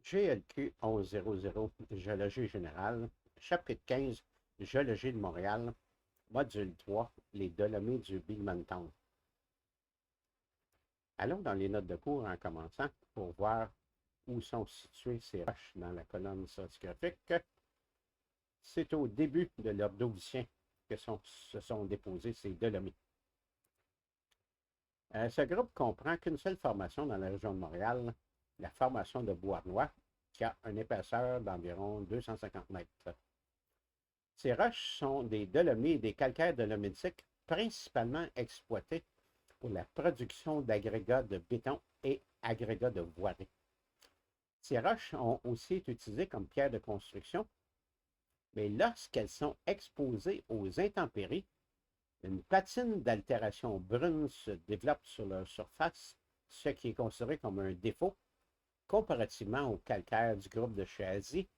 GLQ 1100, Géologie générale, chapitre 15, Géologie de Montréal, module 3, les Dolomites du Big Mountain. Allons dans les notes de cours en commençant pour voir où sont situées ces roches dans la colonne stratigraphique. C'est au début de l'Ordovicien que se sont déposées ces Dolomites. Ce groupe comprend qu'une seule formation dans la région de Montréal, la formation de Beauharnois, qui a une épaisseur d'environ 250 mètres. Ces roches sont des dolomies et des calcaires dolomitiques principalement exploités pour la production d'agrégats de béton et agrégats de voirie. Ces roches ont aussi été utilisées comme pierres de construction, mais lorsqu'elles sont exposées aux intempéries, une patine d'altération brune se développe sur leur surface, ce qui est considéré comme un défaut, comparativement au calcaire du groupe de Chazy,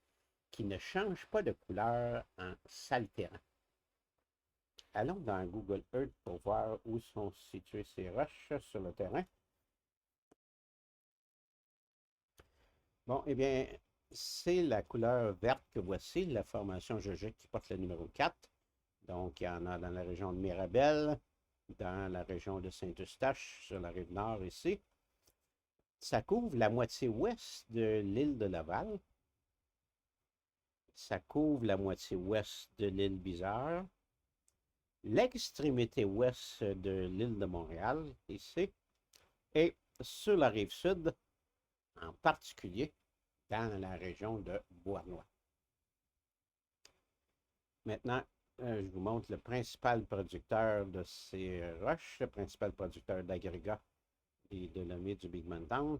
qui ne change pas de couleur en s'altérant. Allons dans Google Earth pour voir où sont situées ces roches sur le terrain. Bon, eh bien, c'est la couleur verte que voici, la formation géologique qui porte le numéro 4. Donc, il y en a dans la région de Mirabel, dans la région de Saint-Eustache, sur la rive nord ici. Ça couvre la moitié ouest de l'île de Laval. Ça couvre la moitié ouest de l'île Bizarre. L'extrémité ouest de l'île de Montréal, ici. Et sur la rive sud, en particulier, dans la région de Beauharnois. Maintenant, je vous montre le principal producteur de ces roches, le principal producteur d'agrégats et de Dolomites du Big Mountain.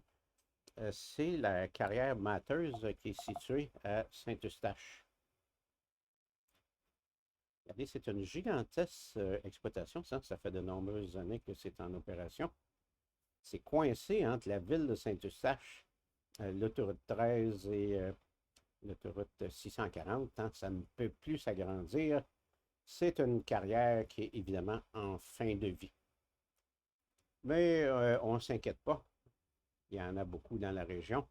C'est la carrière Matheuse qui est située à Saint-Eustache. Regardez, c'est une gigantesque exploitation. Ça fait de nombreuses années que c'est en opération. C'est coincé entre la ville de Saint-Eustache, l'autoroute 13 et l'autoroute 640. Ça ne peut plus s'agrandir. C'est une carrière qui est évidemment en fin de vie. Mais on ne s'inquiète pas. Il y en a beaucoup dans la région.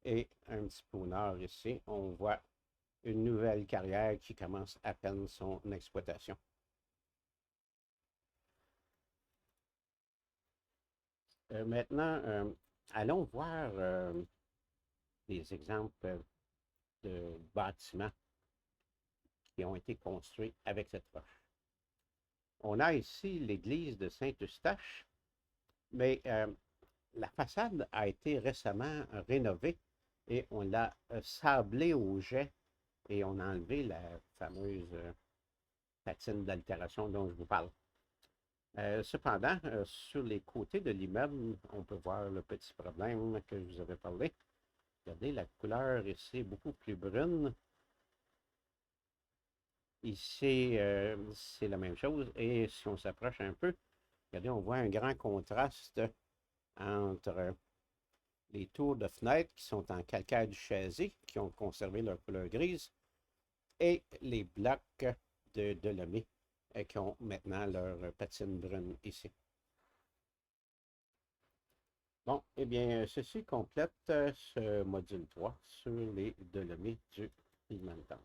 Et un petit peu au nord ici, on voit une nouvelle carrière qui commence à peine son exploitation. Maintenant, allons voir des exemples de bâtiments qui ont été construits avec cette roche. On a ici l'église de Saint-Eustache, mais la façade a été récemment rénovée et on l'a sablée au jet et on a enlevé la fameuse patine d'altération dont je vous parle. Cependant, sur les côtés de l'immeuble, on peut voir le petit problème que je vous avais parlé. Regardez, la couleur ici est beaucoup plus brune. Ici, c'est la même chose. Et si on s'approche un peu, regardez, on voit un grand contraste entre les tours de fenêtres qui sont en calcaire du Chazy, qui ont conservé leur couleur grise, et les blocs de Dolomites qui ont maintenant leur patine brune ici. Bon, eh bien, ceci complète ce module 3 sur les Dolomites du Big Mountain.